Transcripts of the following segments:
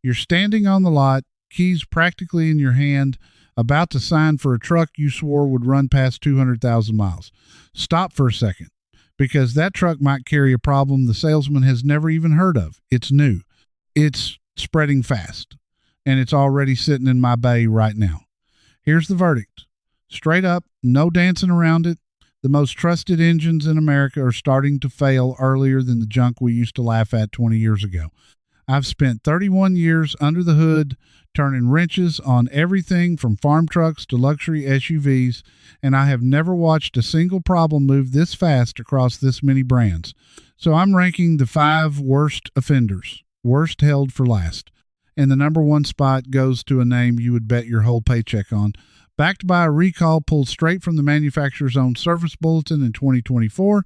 You're standing on the lot, keys practically in your hand, about to sign for a truck you swore would run past 200,000 miles. Stop for a second, because that truck might carry a problem the salesman has never even heard of. It's new. It's spreading fast, and it's already sitting in my bay right now. Here's the verdict. Straight up, no dancing around it. The most trusted engines in America are starting to fail earlier than the junk we used to laugh at 20 years ago. I've spent 31 years under the hood, turning wrenches on everything from farm trucks to luxury SUVs, and I have never watched a single problem move this fast across this many brands. So I'm ranking the 5 worst offenders, worst held for last. And the number 1 spot goes to a name you would bet your whole paycheck on. Backed by a recall pulled straight from the manufacturer's own service bulletin in 2024,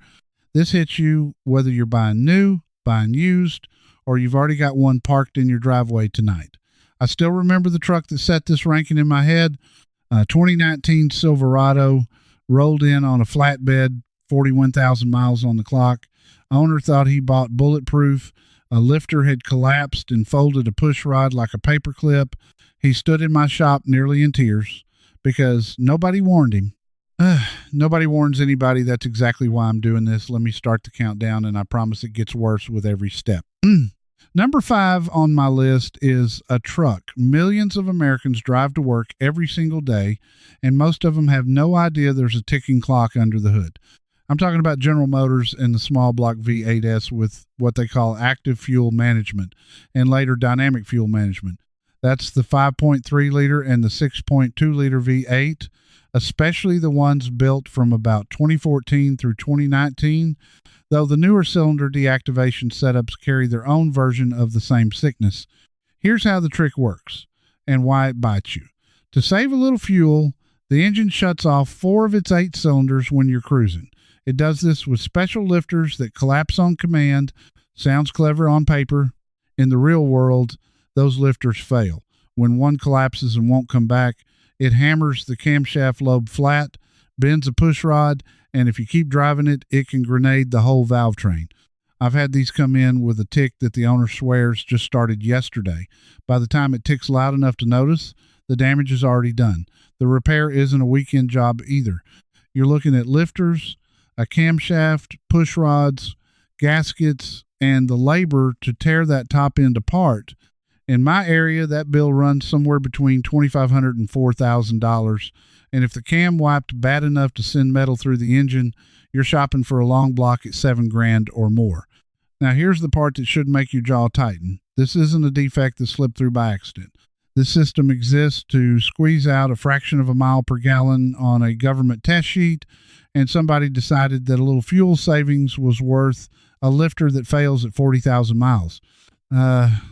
this hits you whether you're buying new, buying used, or you've already got one parked in your driveway tonight. I still remember the truck that set this ranking in my head. 2019 Silverado rolled in on a flatbed, 41,000 miles on the clock. Owner thought he bought bulletproof. A lifter had collapsed and folded a push rod like a paperclip. He stood in my shop nearly in tears because nobody warned him. Nobody warns anybody. That's exactly why I'm doing this. Let me start the countdown, and I promise it gets worse with every step. Number 5 on my list is a truck. Millions of Americans drive to work every single day, and most of them have no idea there's a ticking clock under the hood. I'm talking about General Motors and the small block V8S with what they call active fuel management and later dynamic fuel management. That's the 5.3 liter and the 6.2 liter V8, especially the ones built from about 2014 through 2019, though the newer cylinder deactivation setups carry their own version of the same sickness. Here's how the trick works and why it bites you. To save a little fuel, the engine shuts off 4 of its 8 cylinders when you're cruising. It does this with special lifters that collapse on command. Sounds clever on paper. In the real world, those lifters fail. When one collapses and won't come back, it hammers the camshaft lobe flat, bends a push rod, and if you keep driving it, it can grenade the whole valve train. I've had these come in with a tick that the owner swears just started yesterday. By the time it ticks loud enough to notice, the damage is already done. The repair isn't a weekend job either. You're looking at lifters, a camshaft, push rods, gaskets, and the labor to tear that top end apart. In my area, that bill runs somewhere between $2,500 and $4,000. And if the cam wiped bad enough to send metal through the engine, you're shopping for a long block at $7,000 or more. Now, here's the part that should make your jaw tighten. This isn't a defect that slipped through by accident. This system exists to squeeze out a fraction of a mile per gallon on a government test sheet, and somebody decided that a little fuel savings was worth a lifter that fails at 40,000 miles.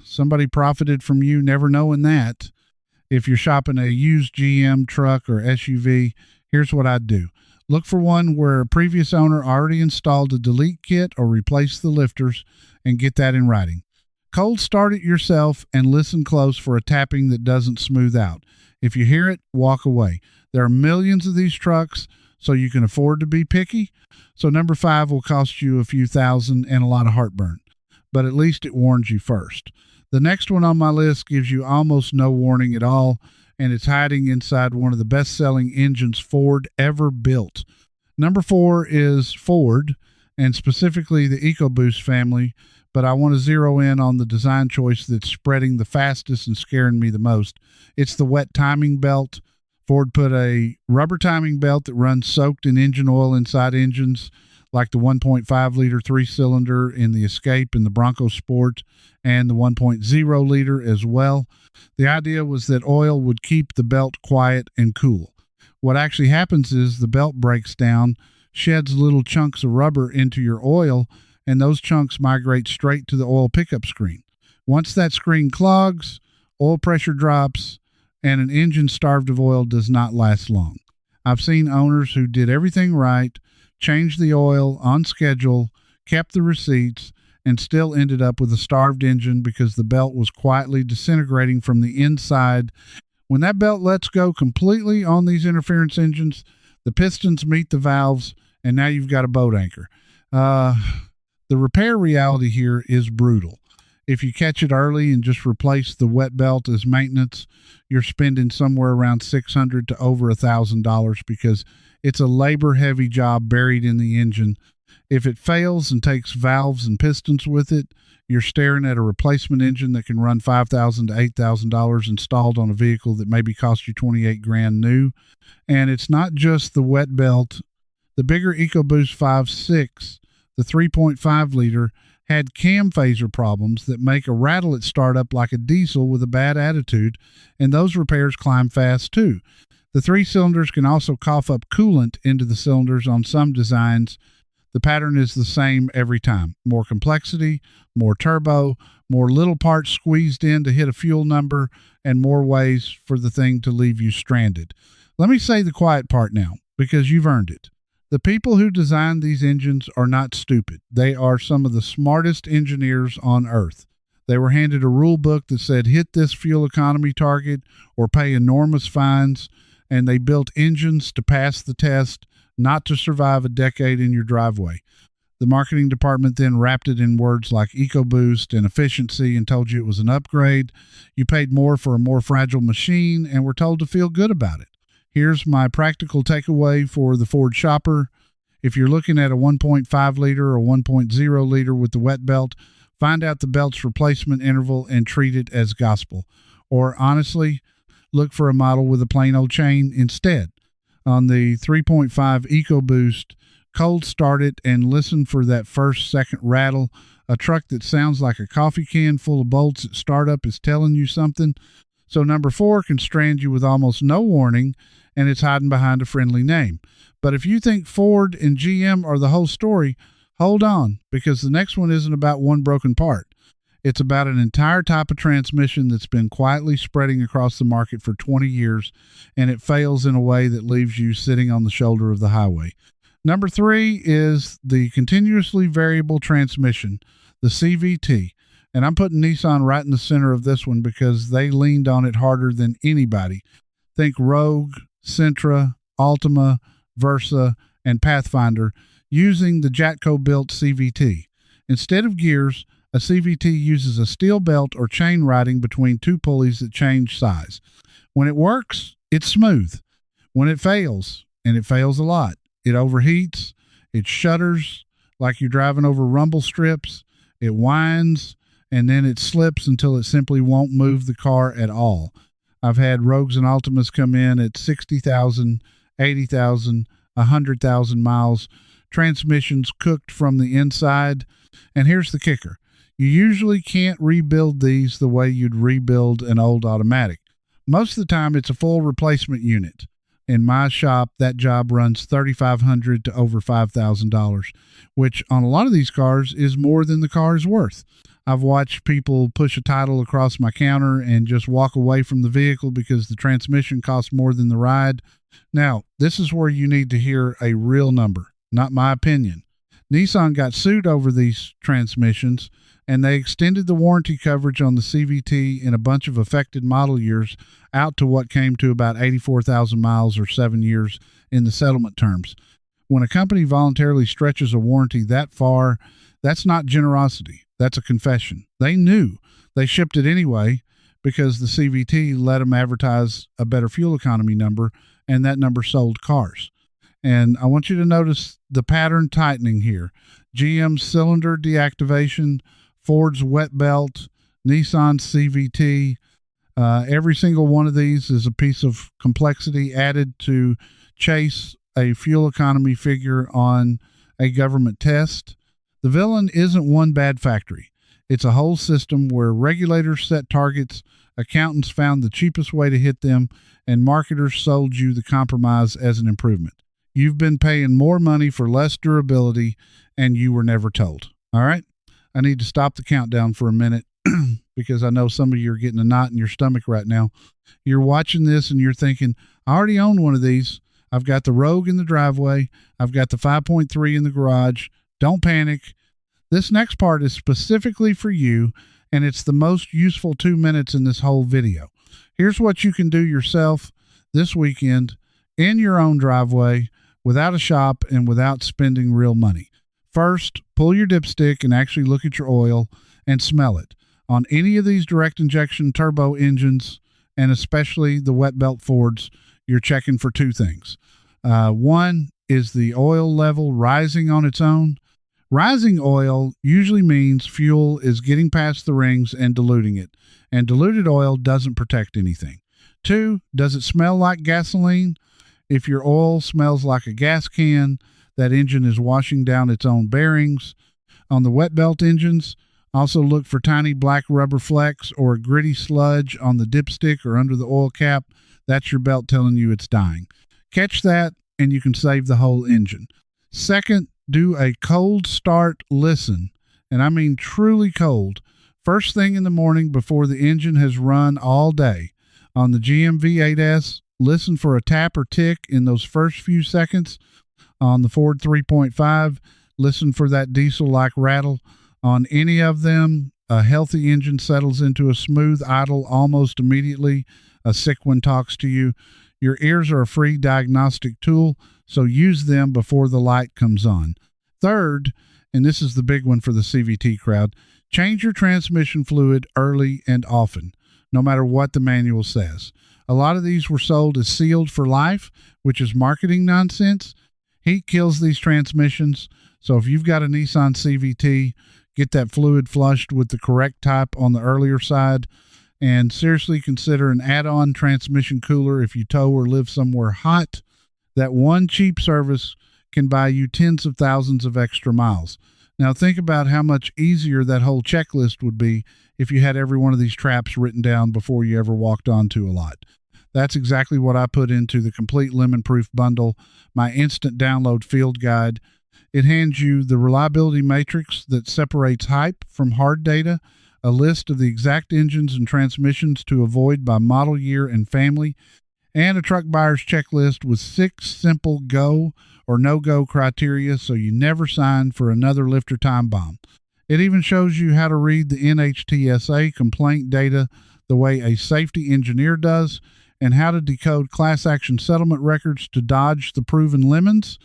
Somebody profited from you never knowing that. If you're shopping a used GM truck or SUV, here's what I'd do. Look for one where a previous owner already installed a delete kit or replaced the lifters, and get that in writing. Cold start it yourself and listen close for a tapping that doesn't smooth out. If you hear it, walk away. There are millions of these trucks, so you can afford to be picky. So number 5 will cost you a few thousand and a lot of heartburn, but at least it warns you first. The next one on my list gives you almost no warning at all, and it's hiding inside one of the best-selling engines Ford ever built. Number 4 is Ford, and specifically the EcoBoost family, but I want to zero in on the design choice that's spreading the fastest and scaring me the most. It's the wet timing belt. Ford put a rubber timing belt that runs soaked in engine oil inside engines like the 1.5 liter 3-cylinder in the Escape and the Bronco Sport, and the 1.0 liter as well. The idea was that oil would keep the belt quiet and cool. What actually happens is the belt breaks down, sheds little chunks of rubber into your oil, and those chunks migrate straight to the oil pickup screen. Once that screen clogs, oil pressure drops, and an engine starved of oil does not last long. I've seen owners who did everything right, changed the oil on schedule, kept the receipts, and still ended up with a starved engine because the belt was quietly disintegrating from the inside. When that belt lets go completely on these interference engines, the pistons meet the valves, and now you've got a boat anchor. The repair reality here is brutal. If you catch it early and just replace the wet belt as maintenance, you're spending somewhere around $600 to over $1,000 because it's a labor-heavy job buried in the engine. If it fails and takes valves and pistons with it, you're staring at a replacement engine that can run $5,000 to $8,000 installed on a vehicle that maybe cost you $28,000 new. And it's not just the wet belt. The bigger EcoBoost 5.6, the 3.5 liter, had cam phaser problems that make a rattle at startup like a diesel with a bad attitude, and those repairs climb fast too. The 3 cylinders can also cough up coolant into the cylinders on some designs. The pattern is the same every time. More complexity, more turbo, more little parts squeezed in to hit a fuel number, and more ways for the thing to leave you stranded. Let me say the quiet part now, because you've earned it. The people who designed these engines are not stupid. They are some of the smartest engineers on earth. They were handed a rule book that said hit this fuel economy target or pay enormous fines, and they built engines to pass the test, not to survive a decade in your driveway. The marketing department then wrapped it in words like EcoBoost and efficiency and told you it was an upgrade. You paid more for a more fragile machine and were told to feel good about it. Here's my practical takeaway for the Ford shopper. If you're looking at a 1.5 liter or 1.0 liter with the wet belt, find out the belt's replacement interval and treat it as gospel. Or honestly, look for a model with a plain old chain instead. On the 3.5 EcoBoost, cold start it and listen for that first second rattle. A truck that sounds like a coffee can full of bolts at startup is telling you something. So number 4 can strand you with almost no warning, and it's hiding behind a friendly name. But if you think Ford and GM are the whole story, hold on, because the next one isn't about one broken part. It's about an entire type of transmission that's been quietly spreading across the market for 20 years, and it fails in a way that leaves you sitting on the shoulder of the highway. Number 3 is the continuously variable transmission, the CVT. And I'm putting Nissan right in the center of this one because they leaned on it harder than anybody. Think Rogue, Sentra, Altima, Versa, and Pathfinder using the Jatco-built CVT. Instead of gears, a CVT uses a steel belt or chain riding between 2 pulleys that change size. When it works, it's smooth. When it fails, and it fails a lot, it overheats, it shudders like you're driving over rumble strips, it whines, and then it slips until it simply won't move the car at all. I've had Rogues and Altimas come in at 60,000, 80,000, 100,000 miles, transmissions cooked from the inside. And here's the kicker. You usually can't rebuild these the way you'd rebuild an old automatic. Most of the time, it's a full replacement unit. In my shop, that job runs $3,500 to over $5,000, which on a lot of these cars is more than the car is worth. I've watched people push a title across my counter and just walk away from the vehicle because the transmission costs more than the ride. Now, this is where you need to hear a real number, not my opinion. Nissan got sued over these transmissions, and they extended the warranty coverage on the CVT in a bunch of affected model years out to what came to about 84,000 miles or 7 years in the settlement terms. When a company voluntarily stretches a warranty that far, that's not generosity. That's a confession. They knew. They shipped it anyway because the CVT let them advertise a better fuel economy number, and that number sold cars. And I want you to notice the pattern tightening here. GM's cylinder deactivation, Ford's wet belt, Nissan CVT. Every single one of these is a piece of complexity added to chase a fuel economy figure on a government test. The villain isn't one bad factory. It's a whole system where regulators set targets, accountants found the cheapest way to hit them, and marketers sold you the compromise as an improvement. You've been paying more money for less durability, and you were never told. All right? I need to stop the countdown for a minute because I know some of you are getting a knot in your stomach right now. You're watching this and you're thinking, I already own one of these. I've got the Rogue in the driveway. I've got the 5.3 in the garage. Don't panic. This next part is specifically for you, and it's the most useful 2 minutes in this whole video. Here's what you can do yourself this weekend in your own driveway without a shop and without spending real money. First, pull your dipstick and actually look at your oil and smell it. On any of these direct injection turbo engines, and especially the wet belt Fords, you're checking for two things. One is the oil level rising on its own. Rising oil usually means fuel is getting past the rings and diluting it, and diluted oil doesn't protect anything. Two, does it smell like gasoline? If your oil smells like a gas can, that engine is washing down its own bearings. On the wet belt engines, also look for tiny black rubber flecks or a gritty sludge on the dipstick or under the oil cap. That's your belt telling you it's dying. Catch that and you can save the whole engine. Second, do a cold start listen, and I mean truly cold. First thing in the morning before the engine has run all day. On the GM V8S, listen for a tap or tick in those first few seconds. On the Ford 3.5, listen for that diesel-like rattle. On any of them, a healthy engine settles into a smooth idle almost immediately. A sick one talks to you. Your ears are a free diagnostic tool, so use them before the light comes on. Third, and this is the big one for the CVT crowd, change your transmission fluid early and often, no matter what the manual says. A lot of these were sold as sealed for life, which is marketing nonsense. Heat kills these transmissions, so if you've got a Nissan CVT, get that fluid flushed with the correct type on the earlier side, and seriously consider an add-on transmission cooler if you tow or live somewhere hot. That one cheap service can buy you tens of thousands of extra miles. Now think about how much easier that whole checklist would be if you had every one of these traps written down before you ever walked onto a lot. That's exactly what I put into the complete lemon-proof bundle, my instant download field guide. It hands you the reliability matrix that separates hype from hard data, a list of the exact engines and transmissions to avoid by model year and family, and a truck buyer's checklist with 6 simple go or no-go criteria so you never sign for another lifter time bomb. It even shows you how to read the NHTSA complaint data the way a safety engineer does, and how to decode class action settlement records to dodge the proven lemons.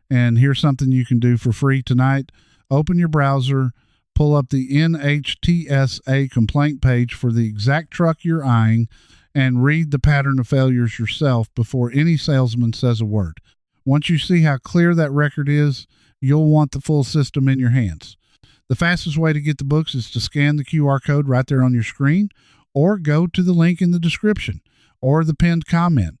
And here's something you can do for free tonight. Open your browser, pull up the NHTSA complaint page for the exact truck you're eyeing, and read the pattern of failures yourself before any salesman says a word. Once you see how clear that record is, you'll want the full system in your hands. The fastest way to get the books is to scan the QR code right there on your screen, or go to the link in the description or the pinned comment.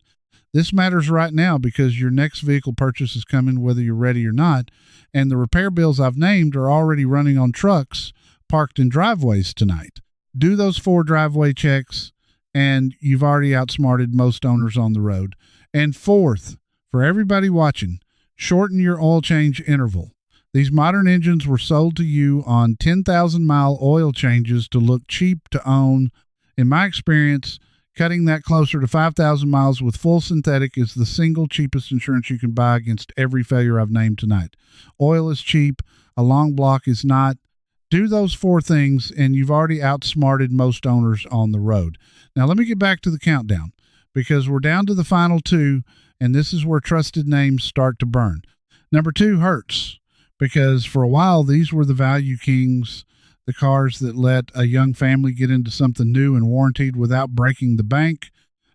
This matters right now because your next vehicle purchase is coming whether you're ready or not, and the repair bills I've named are already running on trucks parked in driveways tonight. Do those 4 driveway checks, and you've already outsmarted most owners on the road. And fourth, for everybody watching, shorten your oil change interval. These modern engines were sold to you on 10,000-mile oil changes to look cheap to own. In my experience, cutting that closer to 5,000 miles with full synthetic is the single cheapest insurance you can buy against every failure I've named tonight. Oil is cheap. A long block is not. Do those 4 things, and you've already outsmarted most owners on the road. Now, let me get back to the countdown because we're down to the final 2, and this is where trusted names start to burn. Number 2, Hertz, because for a while, these were the value kings, the cars that let a young family get into something new and warranted without breaking the bank.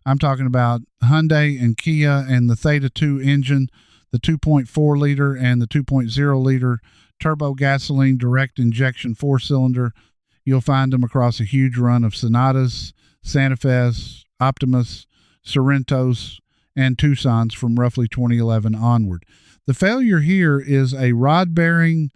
I'm talking about Hyundai and Kia and the Theta 2 engine, the 2.4 liter and the 2.0 liter turbo gasoline direct injection 4-cylinder. You'll find them across a huge run of Sonatas, Santa Fe's, Optimus, Sorrentos, and Tucsons from roughly 2011 onward. The failure here is a rod bearing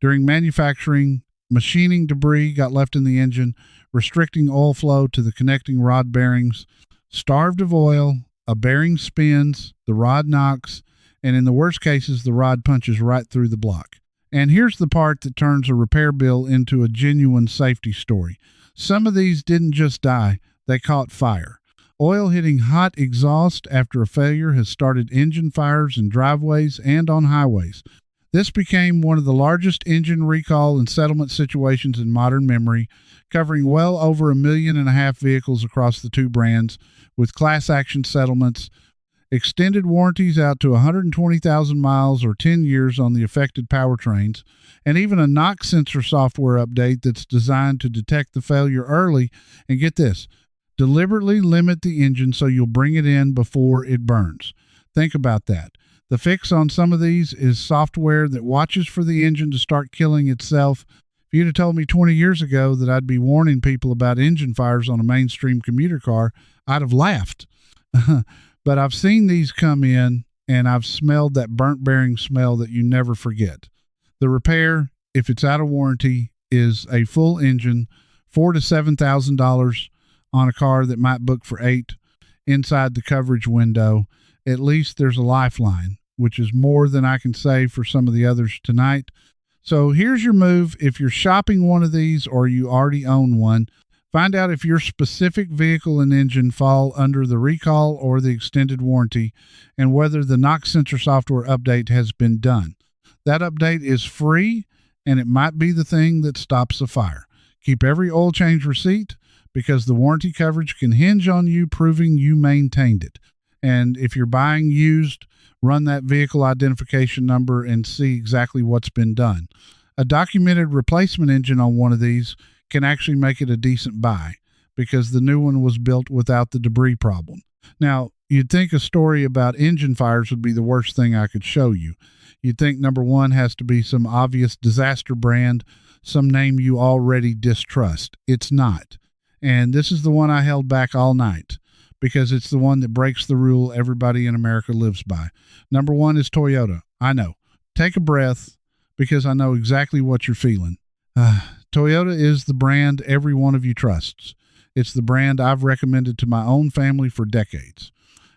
during manufacturing. Machining debris got left in the engine, restricting oil flow to the connecting rod bearings. Starved of oil, a bearing spins, the rod knocks, and in the worst cases, the rod punches right through the block. And here's the part that turns a repair bill into a genuine safety story. Some of these didn't just die, they caught fire. Oil hitting hot exhaust after a failure has started engine fires in driveways and on highways. This became one of the largest engine recall and settlement situations in modern memory, covering well over 1.5 million vehicles across the 2 brands with class action settlements. extended warranties out to 120,000 miles or 10 years on the affected powertrains, and even a knock sensor software update that's designed to detect the failure early and, get this, deliberately limit the engine so you'll bring it in before it burns. Think about that. The fix on some of these is software that watches for the engine to start killing itself. If you'd have told me 20 years ago that I'd be warning people about engine fires on a mainstream commuter car, I'd have laughed. But I've seen these come in, and I've smelled that burnt bearing smell that you never forget. The repair, if it's out of warranty, is a full engine, $4,000 to $7,000 on a car that might book for $8,000 inside the coverage window. At least there's a lifeline, which is more than I can say for some of the others tonight. So here's your move. If you're shopping one of these or you already own one, find out if your specific vehicle and engine fall under the recall or the extended warranty, and whether the knock sensor software update has been done. That update is free, and it might be the thing that stops the fire. Keep every oil change receipt, because the warranty coverage can hinge on you proving you maintained it. And if you're buying used, run that vehicle identification number and see exactly what's been done. A documented replacement engine on one of these can actually make it a decent buy, because the new one was built without the debris problem. Now, you'd think a story about engine fires would be the worst thing I could show you. You'd think number one has to be some obvious disaster brand, some name you already distrust. It's not. And this is the one I held back all night, because it's the one that breaks the rule everybody in America lives by. Number one is Toyota. I know. Take a breath, because I know exactly what you're feeling. Toyota is the brand every one of you trusts. It's the brand I've recommended to my own family for decades.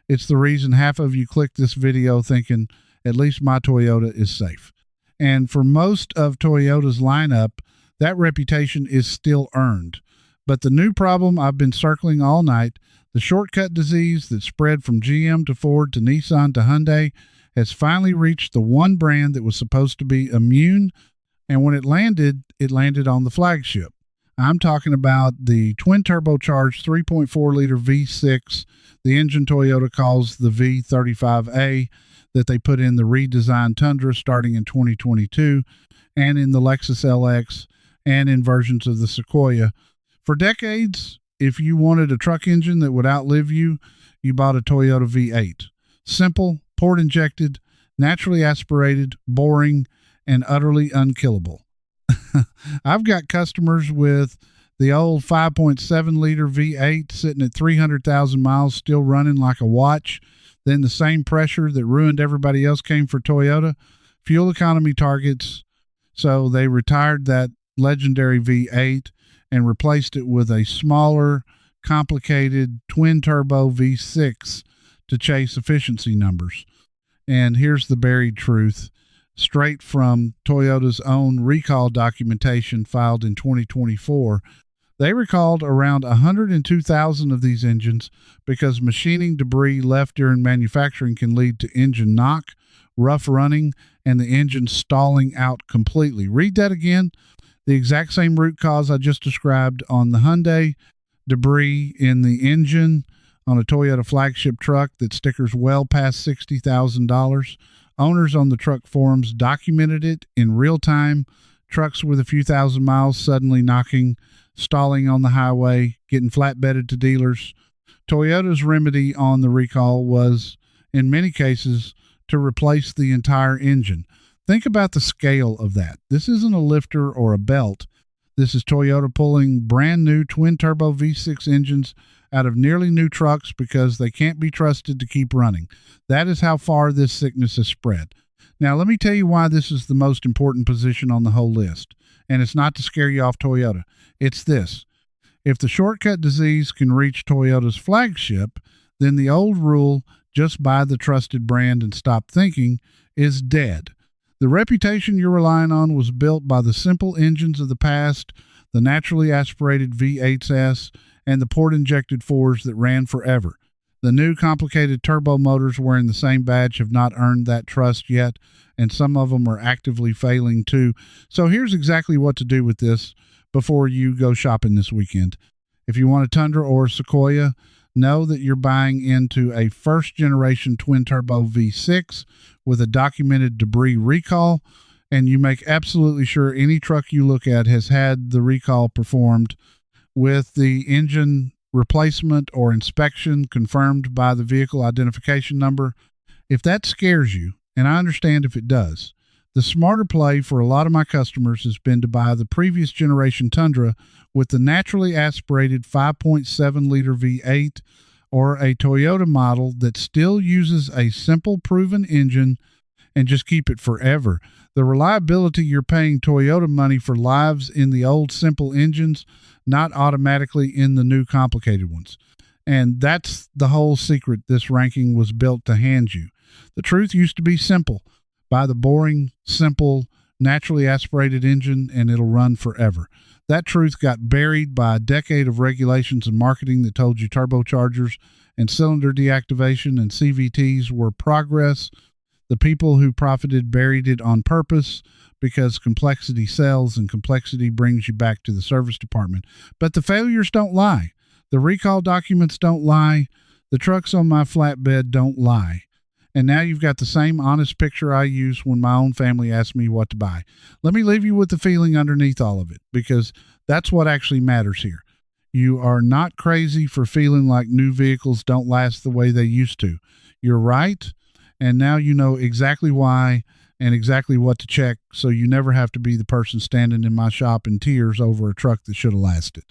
It's the reason half of you clicked this video thinking, at least my Toyota is safe. And for most of Toyota's lineup, that reputation is still earned. But the new problem I've been circling all night, the shortcut disease that spread from GM to Ford to Nissan to Hyundai, has finally reached the one brand that was supposed to be immune, and when it landed on the flagship. I'm talking about the twin-turbocharged 3.4-liter V6, the engine Toyota calls the V35A, that they put in the redesigned Tundra starting in 2022, and in the Lexus LX, and in versions of the Sequoia. For decades, if you wanted a truck engine that would outlive you, you bought a Toyota V8. Simple, port-injected, naturally aspirated, boring, and utterly unkillable. I've got customers with the old 5.7-liter V8 sitting at 300,000 miles, still running like a watch. Then the same pressure that ruined everybody else came for Toyota, fuel economy targets. So they retired that legendary V8 and replaced it with a smaller, complicated twin-turbo V6 to chase efficiency numbers. And here's the buried truth, straight from Toyota's own recall documentation filed in 2024. They recalled around 102,000 of these engines because machining debris left during manufacturing can lead to engine knock, rough running, and the engine stalling out completely. Read that again. The exact same root cause I just described on the Hyundai, debris in the engine on a Toyota flagship truck that stickers well past $60,000. Owners on the truck forums documented it in real time. Trucks with a few thousand miles suddenly knocking, stalling on the highway, getting flatbedded to dealers. Toyota's remedy on the recall was, in many cases, to replace the entire engine. Think about the scale of that. This isn't a lifter or a belt. This is Toyota pulling brand new twin-turbo V6 engines out of nearly new trucks because they can't be trusted to keep running. That is how far this sickness has spread. Now, let me tell you why this is the most important position on the whole list. And it's not to scare you off Toyota. It's this. If the shortcut disease can reach Toyota's flagship, then the old rule, just buy the trusted brand and stop thinking, is dead. The reputation you're relying on was built by the simple engines of the past, the naturally aspirated V8s, and the port-injected 4s that ran forever. The new complicated turbo motors wearing the same badge have not earned that trust yet, and some of them are actively failing too. So here's exactly what to do with this before you go shopping this weekend. If you want a Tundra or a Sequoia, know that you're buying into a first-generation twin-turbo V6 with a documented debris recall, and you make absolutely sure any truck you look at has had the recall performed with the engine replacement or inspection confirmed by the vehicle identification number. If that scares you, and I understand if it does, the smarter play for a lot of my customers has been to buy the previous generation Tundra with the naturally aspirated 5.7 liter V8 or a Toyota model that still uses a simple proven engine and just keep it forever. The reliability, you're paying Toyota money for lives in the old simple engines, not automatically in the new complicated ones. And that's the whole secret this ranking was built to hand you. The truth used to be simple. Buy the boring, simple, naturally aspirated engine and it'll run forever. That truth got buried by a decade of regulations and marketing that told you turbochargers and cylinder deactivation and CVTs were progress. The people who profited buried it on purpose because complexity sells and complexity brings you back to the service department. But the failures don't lie. The recall documents don't lie. The trucks on my flatbed don't lie. And now you've got the same honest picture I use when my own family asks me what to buy. Let me leave you with the feeling underneath all of it, because that's what actually matters here. You are not crazy for feeling like new vehicles don't last the way they used to. You're right. And now you know exactly why and exactly what to check, so you never have to be the person standing in my shop in tears over a truck that should have lasted.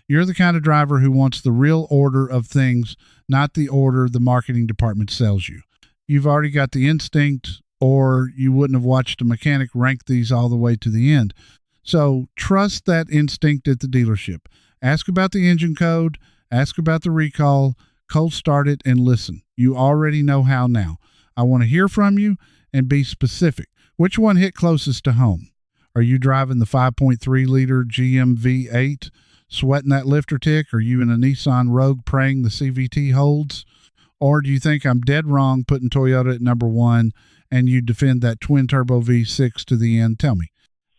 You're the kind of driver who wants the real order of things, not the order the marketing department sells you. You've already got the instinct, or you wouldn't have watched a mechanic rank these all the way to the end. So trust that instinct at the dealership. Ask about the engine code, ask about the recall, cold start it, and listen. You already know how now. I want to hear from you and be specific. Which one hit closest to home? Are you driving the 5.3 liter GM V8, sweating that lifter tick? Are you in a Nissan Rogue praying the CVT holds? Or do you think I'm dead wrong putting Toyota at number one and you defend that twin turbo V6 to the end? Tell me.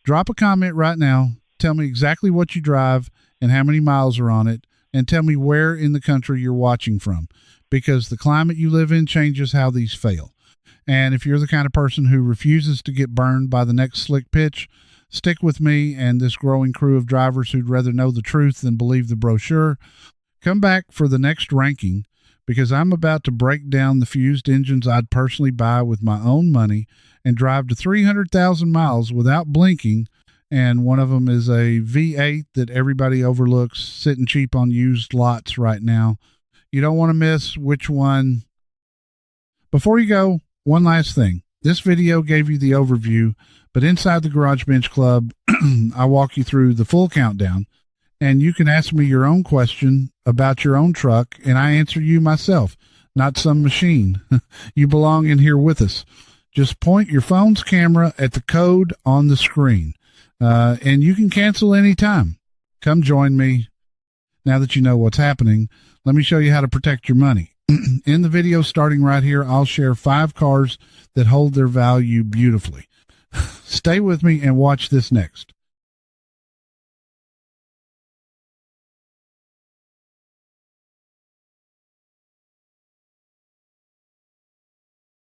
Drop a comment right now. Tell me exactly what you drive and how many miles are on it, and tell me where in the country you're watching from, because the climate you live in changes how these fail. And if you're the kind of person who refuses to get burned by the next slick pitch, stick with me and this growing crew of drivers who'd rather know the truth than believe the brochure. Come back for the next ranking, because I'm about to break down the fused engines I'd personally buy with my own money and drive to 300,000 miles without blinking. And one of them is a V8 that everybody overlooks, sitting cheap on used lots right now. You don't want to miss which one. Before you go, one last thing. This video gave you the overview, but inside the Garage Bench Club, I walk you through the full countdown, and you can ask me your own question about your own truck, and I answer you myself, not some machine. You belong in here with us. Just point your phone's camera at the code on the screen, and you can cancel anytime. Come join me. Now that you know what's happening, let me show you how to protect your money. In the video starting right here, I'll share 5 cars that hold their value beautifully. Stay with me and watch this next.